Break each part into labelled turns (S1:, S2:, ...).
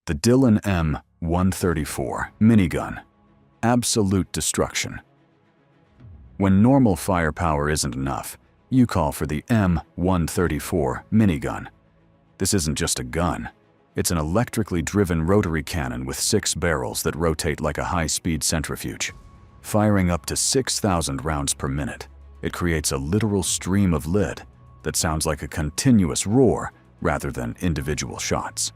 S1: The Dillon M-one-thirty-four Minigun. Absolute destruction. When normal firepower isn't enough, you call for the M-one-thirty-four Minigun. This isn't just a gun. It's an electrically driven rotary cannon with 6 barrels that rotate like a high-speed centrifuge. Firing up to 6,000 rounds per minute, it creates a literal stream of lead that sounds like a continuous roar rather than individual shots.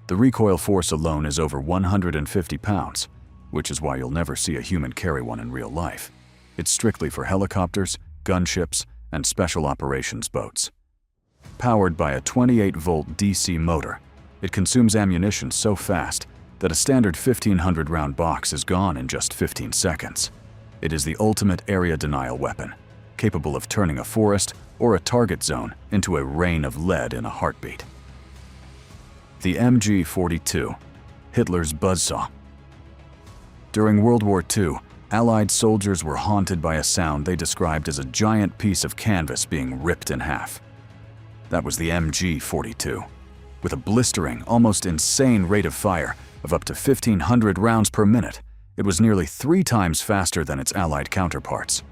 S1: The recoil force alone is over 150 pounds, which is why you'll never see a human carry one in real life. It's strictly for helicopters, gunships, and special operations boats. Powered by a 28-volt DC motor, it consumes ammunition so fast that a standard 1,500-round box is gone in just 15 seconds. It is the ultimate area denial weapon, capable of turning a forest or a target zone into a rain of lead in a heartbeat. The MG-42, Hitler's buzzsaw. During World War II, Allied soldiers were haunted by a sound they described as a giant piece of canvas being ripped in half. That was the MG-42. With a blistering, almost insane rate of fire of up to 1,500 rounds per minute, it was nearly 3 times faster than its Allied counterparts.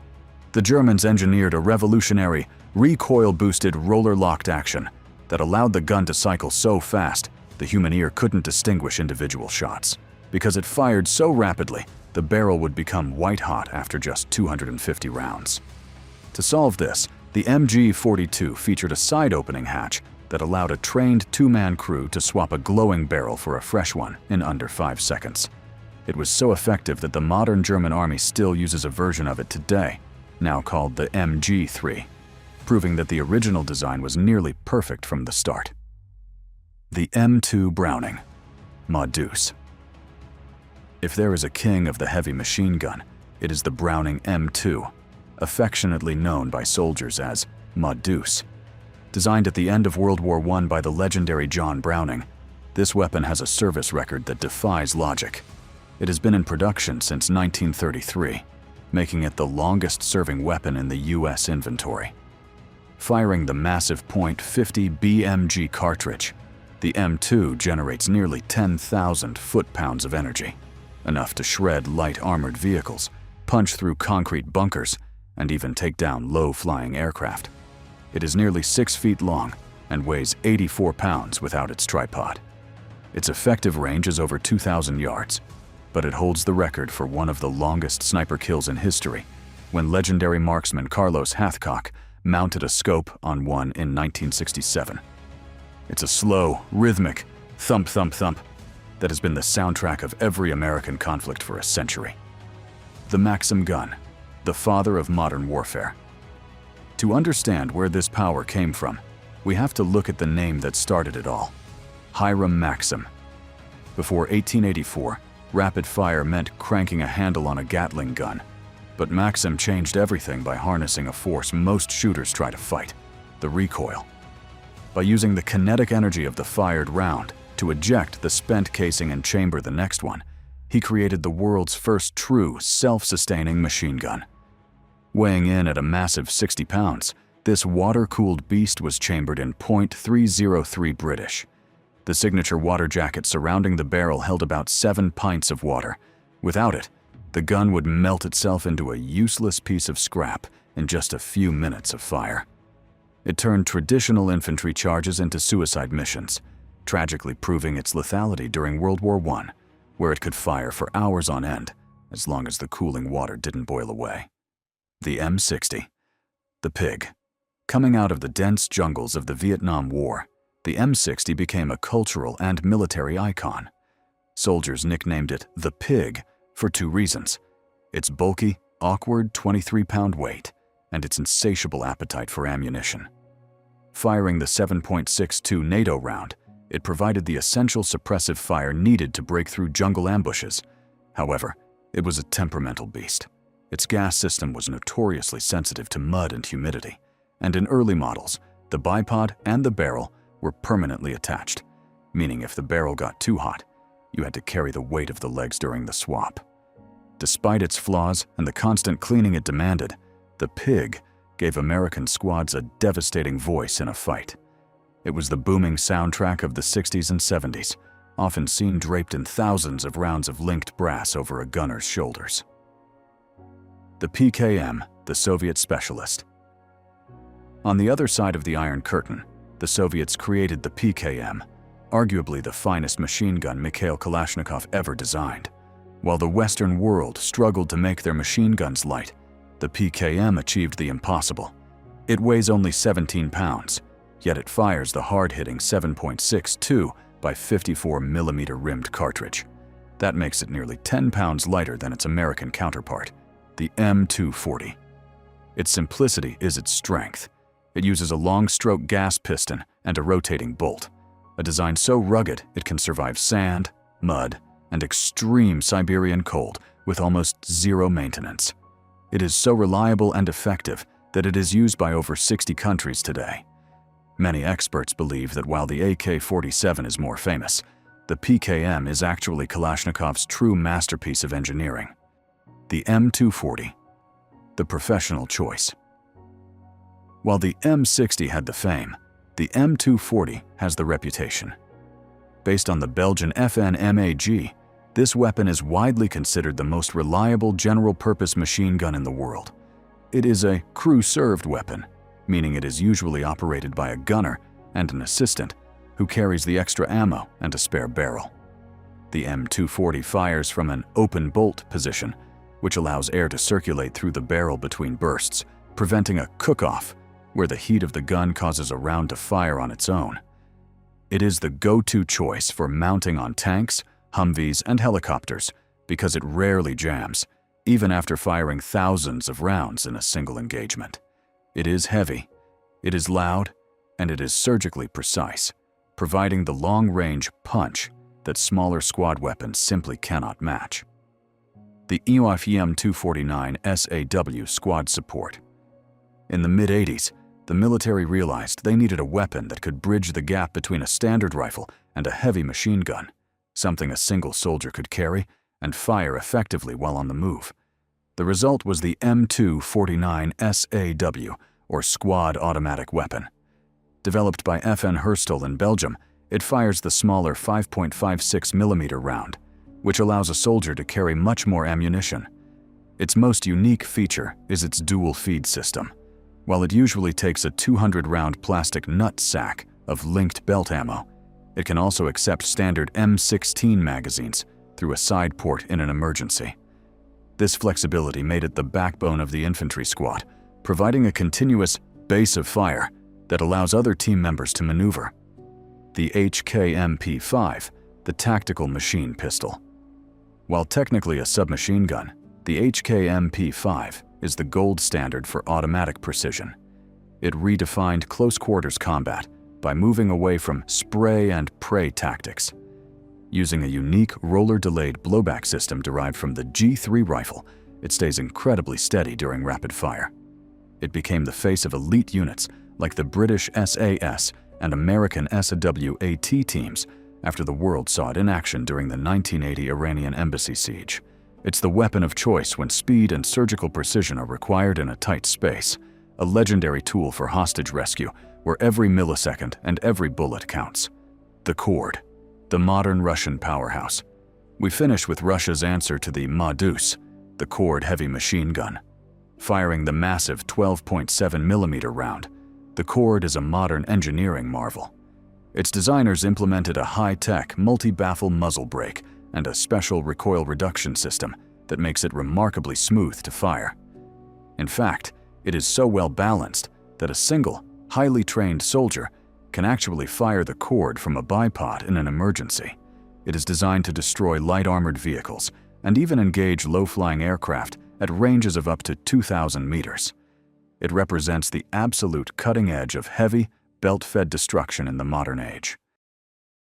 S1: The Germans engineered a revolutionary, recoil-boosted roller-locked action that allowed the gun to cycle so fast the human ear couldn't distinguish individual shots. Because it fired so rapidly, the barrel would become white-hot after just 250 rounds. To solve this, the MG-42 featured a side-opening hatch that allowed a trained 2-man crew to swap a glowing barrel for a fresh one in under 5 seconds. It was so effective that the modern German army still uses a version of it today, now called the MG-3, proving that the original design was nearly perfect from the start. The M2 Browning, Ma-Deuce. If there is a king of the heavy machine gun, it is the Browning M2, affectionately known by soldiers as Ma-Deuce. Designed at the end of World War I by the legendary John Browning, this weapon has a service record that defies logic. It has been in production since 1933, making it the longest-serving weapon in the U.S. inventory. Firing the massive .50 BMG cartridge, the M2 generates nearly 10,000 foot-pounds of energy, enough to shred light armored vehicles, punch through concrete bunkers, and even take down low-flying aircraft. It is nearly 6 feet long and weighs 84 pounds without its tripod. Its effective range is over 2,000 yards, but it holds the record for one of the longest sniper kills in history, when legendary marksman Carlos Hathcock mounted a scope on one in 1967. It's a slow, rhythmic thump, thump, thump that has been the soundtrack of every American conflict for a century. The Maxim gun, the father of modern warfare. To understand where this power came from, we have to look at the name that started it all, Hiram Maxim. Before 1884, rapid fire meant cranking a handle on a Gatling gun, but Maxim changed everything by harnessing a force most shooters try to fight, the recoil. By using the kinetic energy of the fired round to eject the spent casing and chamber the next one, he created the world's first true self-sustaining machine gun. Weighing in at a massive 60 pounds, this water-cooled beast was chambered in .303 British. The signature water jacket surrounding the barrel held about 7 pints of water. Without it, the gun would melt itself into a useless piece of scrap in just a few minutes of fire. It turned traditional infantry charges into suicide missions, tragically proving its lethality during World War I, where it could fire for hours on end, as long as the cooling water didn't boil away. The M60, the pig. Coming out of the dense jungles of the Vietnam War, the M60 became a cultural and military icon. Soldiers nicknamed it the pig for 2 reasons: its bulky, awkward 23-pound weight and its insatiable appetite for ammunition. Firing the 7.62 NATO round, it provided the essential suppressive fire needed to break through jungle ambushes. However, it was a temperamental beast. Its gas system was notoriously sensitive to mud and humidity, and in early models, the bipod and the barrel were permanently attached, meaning if the barrel got too hot, you had to carry the weight of the legs during the swap. Despite its flaws and the constant cleaning it demanded, the pig gave American squads a devastating voice in a fight. It was the booming soundtrack of the 60s and 70s, often seen draped in thousands of rounds of linked brass over a gunner's shoulders. The PKM, the Soviet specialist. On the other side of the Iron Curtain, the Soviets created the PKM, arguably the finest machine gun Mikhail Kalashnikov ever designed. While the Western world struggled to make their machine guns light, the PKM achieved the impossible. It weighs only 17 pounds, yet it fires the hard-hitting 7.62 by 54 millimeter rimmed cartridge. That makes it nearly 10 pounds lighter than its American counterpart, the M240. Its simplicity is its strength. It uses a long-stroke gas piston and a rotating bolt, a design so rugged it can survive sand, mud, and extreme Siberian cold with almost zero maintenance. It is so reliable and effective that it is used by over 60 countries today. Many experts believe that while the AK-47 is more famous, the PKM is actually Kalashnikov's true masterpiece of engineering. The M240, the professional choice. While the M60 had the fame, the M240 has the reputation. Based on the Belgian FN MAG, this weapon is widely considered the most reliable general-purpose machine gun in the world. It is a crew-served weapon, meaning it is usually operated by a gunner and an assistant who carries the extra ammo and a spare barrel. The M240 fires from an open bolt position, which allows air to circulate through the barrel between bursts, preventing a cook-off where the heat of the gun causes a round to fire on its own. It is the go-to choice for mounting on tanks, Humvees, and helicopters because it rarely jams, even after firing thousands of rounds in a single engagement. It is heavy, it is loud, and it is surgically precise, providing the long-range punch that smaller squad weapons simply cannot match. The EOF M249 SAW squad support. In the mid-80s, the military realized they needed a weapon that could bridge the gap between a standard rifle and a heavy machine gun, something a single soldier could carry and fire effectively while on the move. The result was the M249 SAW, or Squad Automatic Weapon. Developed by FN Herstal in Belgium, it fires the smaller 5.56 millimeter round, which allows a soldier to carry much more ammunition. Its most unique feature is its dual feed system. While it usually takes a 200-round plastic nut sack of linked belt ammo, it can also accept standard M16 magazines through a side port in an emergency. This flexibility made it the backbone of the infantry squad, providing a continuous base of fire that allows other team members to maneuver. The HK-MP5, the tactical machine pistol. While technically a submachine gun, the HK-MP5 is the gold standard for automatic precision. It redefined close-quarters combat by moving away from spray and pray tactics. Using a unique roller-delayed blowback system derived from the G3 rifle, it stays incredibly steady during rapid fire. It became the face of elite units like the British SAS and American SWAT teams after the world saw it in action during the 1980 Iranian embassy siege. It's the weapon of choice when speed and surgical precision are required in a tight space, a legendary tool for hostage rescue where every millisecond and every bullet counts. The Cord, the modern Russian powerhouse. We finish with Russia's answer to the Modus, the Cord heavy machine gun. Firing the massive 12.7 millimeter round, the Cord is a modern engineering marvel. Its designers implemented a high-tech multi-baffle muzzle brake and a special recoil reduction system that makes it remarkably smooth to fire. In fact, it is so well balanced that a single, highly trained soldier can actually fire the Cord from a bipod in an emergency. It is designed to destroy light armored vehicles and even engage low-flying aircraft at ranges of up to 2,000 meters. It represents the absolute cutting edge of heavy, belt-fed destruction in the modern age.